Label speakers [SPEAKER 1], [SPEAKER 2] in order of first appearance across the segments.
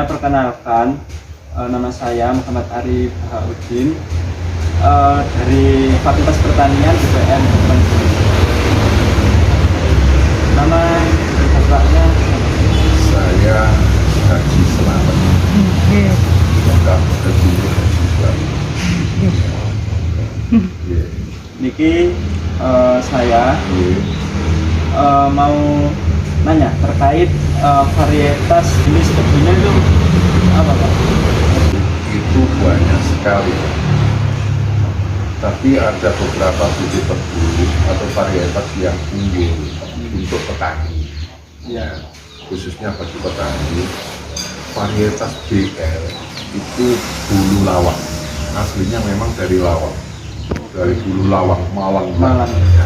[SPEAKER 1] Perkenalkan, nama saya Muhammad Arif Bahaudin dari Fakultas Pertanian UPN Bandung. Nama bapaknya
[SPEAKER 2] saya Haji Selamat. Lengkap Haji Selamat.
[SPEAKER 1] Niki saya mau nanya terkait varietas jenis tebunya itu apa Pak?
[SPEAKER 2] Itu banyak sekali, tapi ada beberapa bibit tebu atau varietas yang unggul untuk petani.
[SPEAKER 1] Ya.
[SPEAKER 2] Khususnya bagi petani, varietas BL itu bulu lawang. Aslinya memang dari lawang, dari bulu lawang Malang. Ya.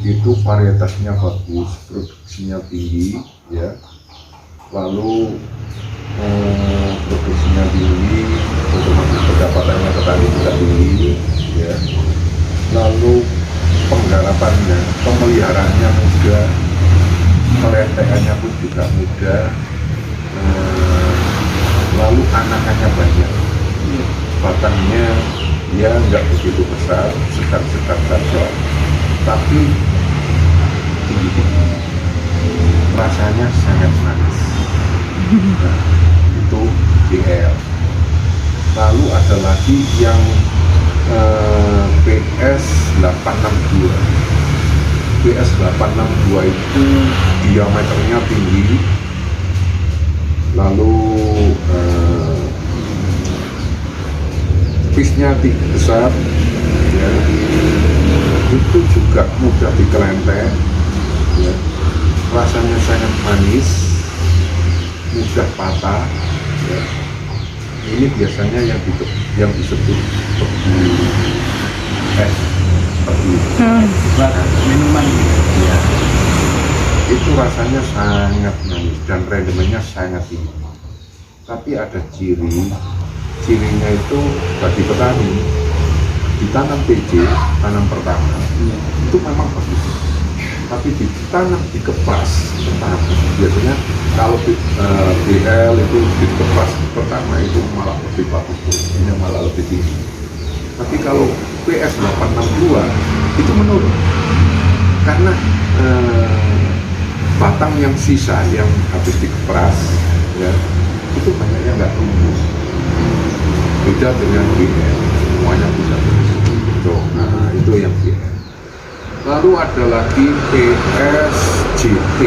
[SPEAKER 2] Itu varietasnya bagus, produksinya tinggi, ya. Lalu produksinya tinggi, otomatis pendapatannya petani juga tinggi, ya. Lalu penggarapannya, pemeliharaannya mudah, pelenteannya pun juga mudah, lalu anakannya banyak, batangnya ya nggak begitu besar, sedang-sedang saja, tapi tinggi, rasanya sangat manis. Nah, itu BL. Lalu ada lagi yang PS 862. PS 862 itu diameternya tinggi, lalu pisnya besar, ya. Itu juga mudah dikelentek, ya. Rasanya sangat manis, mudah patah, ya. Ini biasanya yang disebut tebu es, tebu
[SPEAKER 1] Buat minuman
[SPEAKER 2] ya. Itu rasanya sangat manis dan rendemennya sangat tinggi. Tapi ada cirinya itu bagi petani ditanam PJ, tanam pertama, itu memang bagus. Tapi ditanam dikepras pertama, biasanya kalau BL itu dikepras pertama itu malah lebih bagus, ini malah lebih tinggi. Tapi kalau PS 862 itu menurun karena batang yang sisa yang habis dikepras, ya, itu banyaknya nggak tumbuh. Beda dengan BL, semuanya bisa tumbuh. Nah, itu yang BL. Lalu ada lagi PSJT.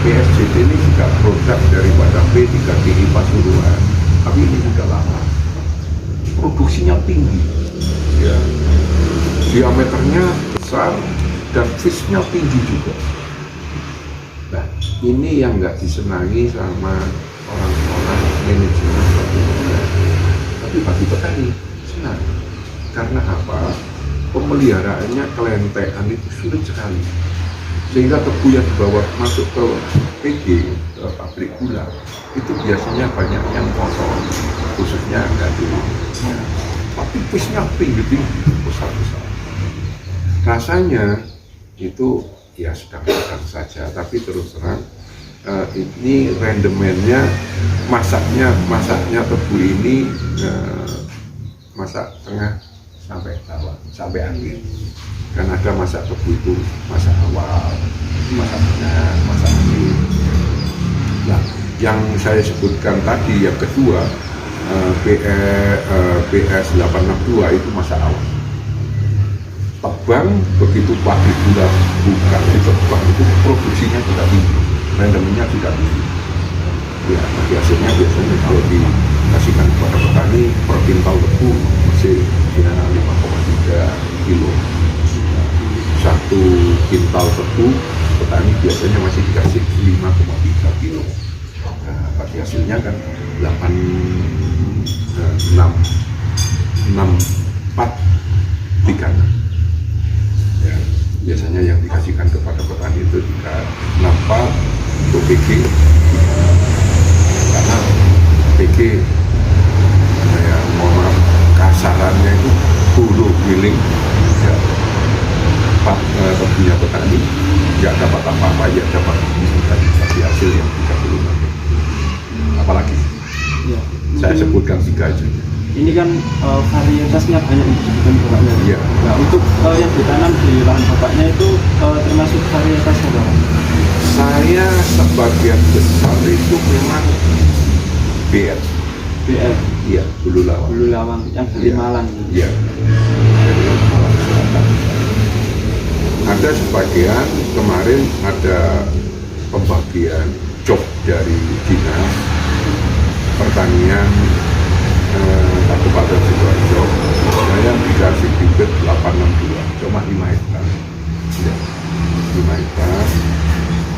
[SPEAKER 2] PSJT ini juga produk daripada P3GI Pasuruan, tapi ini sudah lama. Produksinya tinggi, ya. Diameternya besar dan fishnya tinggi juga. Nah, ini yang nggak disenangi sama orang-orang manajemen perkebunan. Tapi bagi petani senang. Karena apa? Pemeliharaannya kelentean itu sulit sekali, sehingga tebu yang dibawa masuk ke PG, ke pabrik gula, itu biasanya banyak yang kotor, khususnya gandum. Ya. Tapi pisnya tinggi, besar-besar. Rasanya itu ya sedang-sedang saja, tapi terus terang ini rendemennya, masaknya tebu ini masak tengah sampai bawah, sampai akhir. Kan ada masak tebu itu, masak awal, masak tengah, masak akhir. Nah, yang saya sebutkan tadi yang kedua, PS 862 itu masak awal. Tebang, begitu pabrik gula buka di Tebang itu produksinya juga tinggi, rendemennya juga tinggi. Ya, hasilnya biasanya kalau dikasihkan kepada petani per kintal tebu masih kira 5,3 kilo. Satu kintal tebu petani biasanya masih dikasih 5,3 kilo. Nah, bagi hasilnya kan 6436. Ya, biasanya yang dikasihkan kepada petani itu 364 untuk PG, karena PG saya mohon keliling, ya, punya petani, nggak dapat apa-apa, ya dapat tapi hasil yang 36. Apalagi
[SPEAKER 1] Ya.
[SPEAKER 2] saya
[SPEAKER 1] Mungkin
[SPEAKER 2] sebutkan 3 aja.
[SPEAKER 1] ini kan varietasnya banyak yang disebutkan bapaknya.
[SPEAKER 2] Iya.
[SPEAKER 1] Nah, untuk yang ditanam di lahan bapaknya itu termasuk varietas apa?
[SPEAKER 2] Saya sebagian besar itu memang BR,
[SPEAKER 1] BR,
[SPEAKER 2] iya, Bulu Lawang.
[SPEAKER 1] Bulu Lawang yang dari
[SPEAKER 2] Iya.
[SPEAKER 1] Malang.
[SPEAKER 2] Iya, dari Malang Selatan. Ada sebagian kemarin ada pembagian job dari dinas pertanian Kabupaten Sidoarjo. Saya dikasih bibit 862, cuma 5 hektar. Ya, 5 hektar.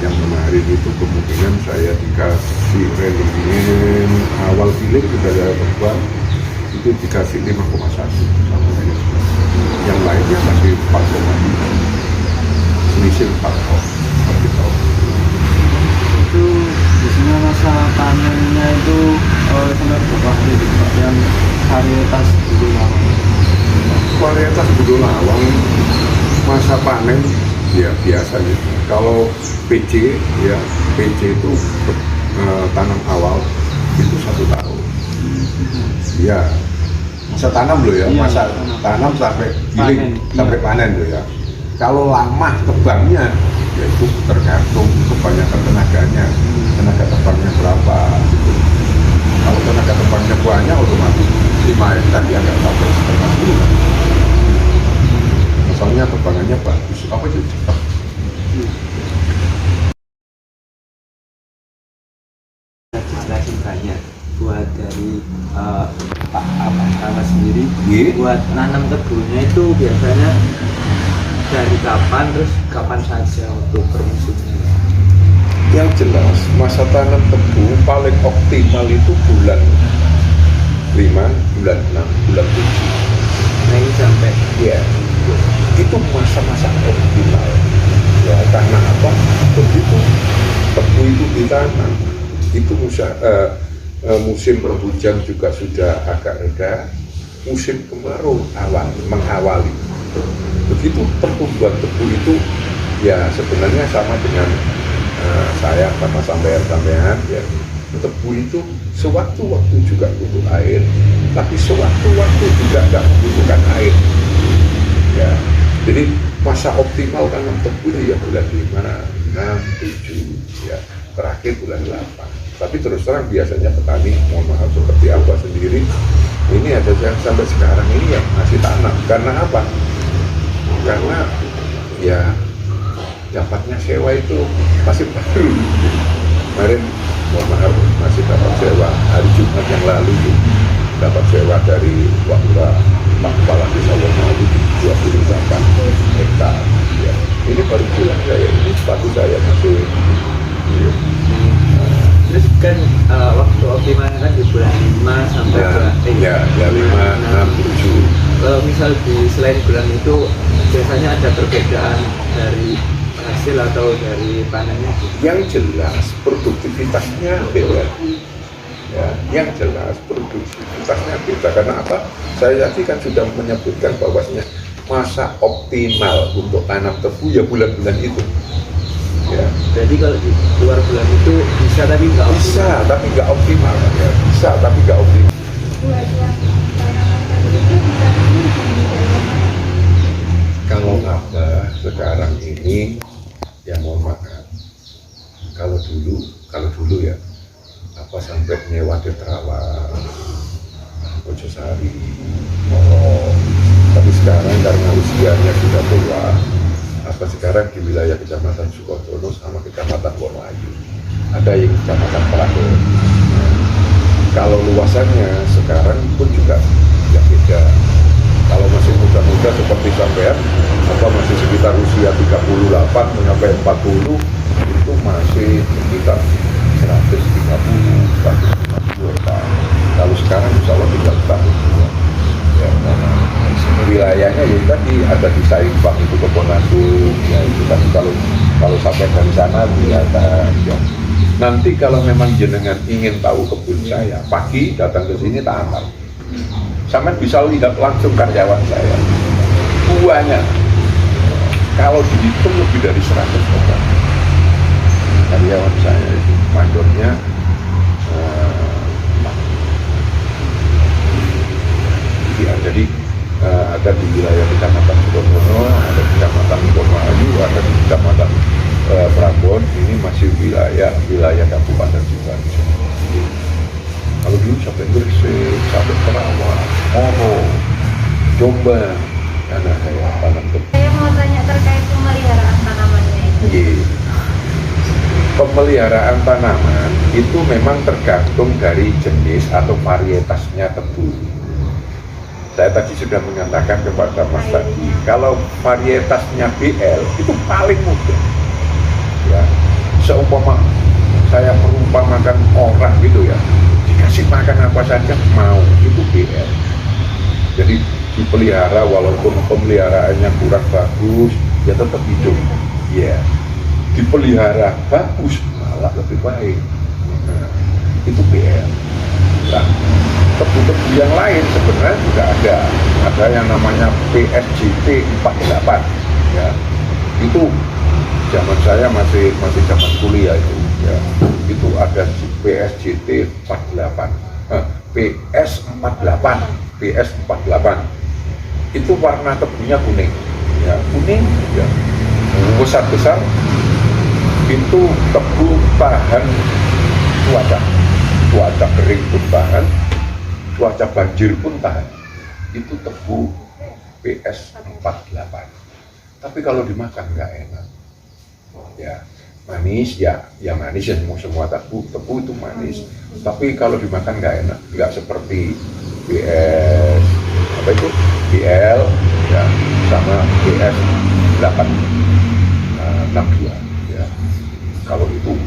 [SPEAKER 2] Yang kemarin itu kemungkinan saya dikasih rendemen awal giling sudah saya tebak itu dikasih 5,1 sama saya. Yang lainnya masih 4,5, selisih 4 tahun.
[SPEAKER 1] Itu biasanya masa panennya itu sampai berapa hari itu, Pak? Yang varietas Bulu Lawang.
[SPEAKER 2] Varietas Bulu Lawang masa panen ya biasa gitu. Kalau PC ya PC itu tanam awal itu 1 tahun. Ya masa tanam loh ya,
[SPEAKER 1] Iya,
[SPEAKER 2] masa tanam sampai giling sampai panen loh ya. Kalau lama tebangnya ya itu tergantung kebanyakan tenaganya, tenaga tebangnya berapa gitu. Kalau tenaga tebangnya banyak otomatis 5 hektar ya nggak sampai setengah bulan. Misalnya tebangannya bagus, apa itu cepat.
[SPEAKER 1] Jelasin banyak buat dari Pak Ahmad sendiri.
[SPEAKER 2] Iya.
[SPEAKER 1] Buat nanam tebunya itu biasanya dari kapan, terus kapan saja untuk bermusimnya?
[SPEAKER 2] Yang jelas masa tanam tebu paling optimal itu bulan 5, bulan 6, bulan 7.
[SPEAKER 1] Nah ini sampai
[SPEAKER 2] Ya, itu masa-masa optimal. Ya, karena apa? Begitu tebu itu ditanam, itu musim penghujan juga sudah agak reda, musim kemarau mengawali. Begitu pertumbuhan tebu itu ya sebenarnya sama dengan saya sama sampean ya. Tebu itu sewaktu-waktu juga butuh air, tapi sewaktu-waktu juga nggak membutuhkan air. Ya, jadi masa optimal tanam tebu itu ya bulan 5, 6, 7, ya terakhir bulan 8. Tapi terus terang biasanya petani, mohon maaf seperti Abah sendiri, ini ada yang sampai sekarang ini yang masih tanam. Karena apa? Karena ya dapatnya sewa itu masih baru. Kemarin mohon maaf masih dapat sewa hari Jumat yang lalu itu dapat sewa dari Wakura Pak Kepala Desa Wonoayu 28 hektar. Ya. Ini baru pulang saya, ini sepatu saya masih. Ya.
[SPEAKER 1] terus kan waktu optimalnya kan di bulan 5 sampai
[SPEAKER 2] Ya, ya 5, 6, 7.
[SPEAKER 1] Misal di selain bulan itu biasanya ada perbedaan dari hasil atau dari panennya?
[SPEAKER 2] Yang jelas produktivitasnya beda. Ya, yang jelas produktivitasnya beda karena apa? Saya tadi kan sudah menyebutkan bahwasanya masa optimal untuk tanam tebu ya bulan-bulan itu. Ya.
[SPEAKER 1] Jadi kalau di luar bulan itu bisa tapi nggak optimal.
[SPEAKER 2] Bisa tapi nggak optimal ya. Bisa tapi nggak optimal. Kalau Abah sekarang ini ya mohon maaf. Kalau dulu ya apa sampai nyewa di Terawan, Mojosari, Morong. Tapi sekarang karena usianya sudah tua, apa sekarang di wilayah Kecamatan Sukodono sama Kecamatan Wonoayu, ada yang Kecamatan Perahu. Kalau luasannya sekarang pun juga tidak beda. Kalau masih muda-muda seperti sampean, apa masih sekitar usia 38 sampai 40, itu masih sekitar 130, 150 hektar. Kalau sekarang insya Allah tinggal 102. Ya, wilayahnya ya tadi ada di Saimbang itu Keponadung, ya itu tadi kalau sampai dari sana kelihatan. Ya. Nanti kalau memang jenengan ingin tahu kebun saya, pagi datang ke sini tak antar. Sampai bisa lihat langsung karyawan saya. buahnya kalau dihitung lebih dari 100 ton. Karyawan saya itu mandornya ya, jadi ada di wilayah Kecamatan Sukodono, ada di Kecamatan Komayu, ada di Kecamatan Prambon. Ini masih wilayah Kabupaten Sidoarjo. Kalau dulu sampai Gresik, sampai Kerawang, Moro, Jombang, karena saya tanam tebu.
[SPEAKER 3] Saya mau tanya terkait pemeliharaan tanamannya itu.
[SPEAKER 2] Iya. Pemeliharaan tanaman itu memang tergantung dari jenis atau varietasnya tebu. Saya tadi sudah mengatakan kepada Mas tadi, kalau varietasnya BL itu paling mudah. Ya, seumpama saya perumpamakan orang gitu ya, dikasih makan apa saja mau, itu BL. Jadi dipelihara walaupun pemeliharaannya kurang bagus, ya tetap hidup. Ya, dipelihara bagus malah lebih baik. Nah, itu BL. Nah, tebu-tebu yang lain sebenarnya juga ada yang namanya PSJT 48 ya, itu zaman saya masih zaman kuliah itu ya, itu ada PSJT 48 PS48 itu warna tebunya kuning ya, kuning ya, besar itu tebu tahan cuaca kering pun tahan, cuaca banjir pun tahan. Itu tebu PS48. Tapi kalau dimakan nggak enak. Ya, manis ya manis ya, semua tebu itu manis. Tapi kalau dimakan nggak enak, nggak seperti BL ya, sama PS62 ya. Kalau itu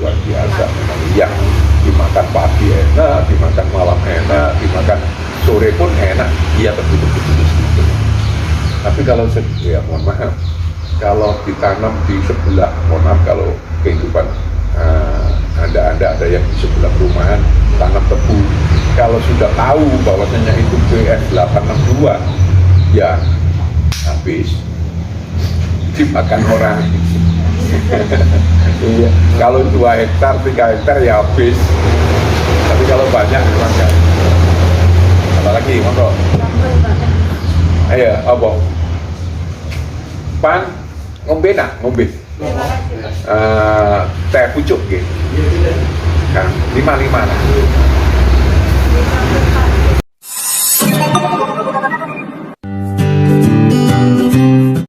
[SPEAKER 2] luar biasa memang, yang dimakan pagi enak, dimakan malam enak, dimakan sore pun enak, iya betul-betul gitu. Tapi kalau ya mohon maaf, kalau ditanam di sebelah, mohon maaf kalau kehidupan anda ada yang di sebelah perumahan tanam tebu, kalau sudah tahu bahwasanya itu PS862 ya habis dimakan orang. Iya, kalau 2 hektar, 3 hektar ya habis. Tapi kalau banyak memang enggak. Apalagi, monggo. Ayo, apa? Pan ngombe nak, ngombe. Teh pucuk gitu. Kan 55 lah.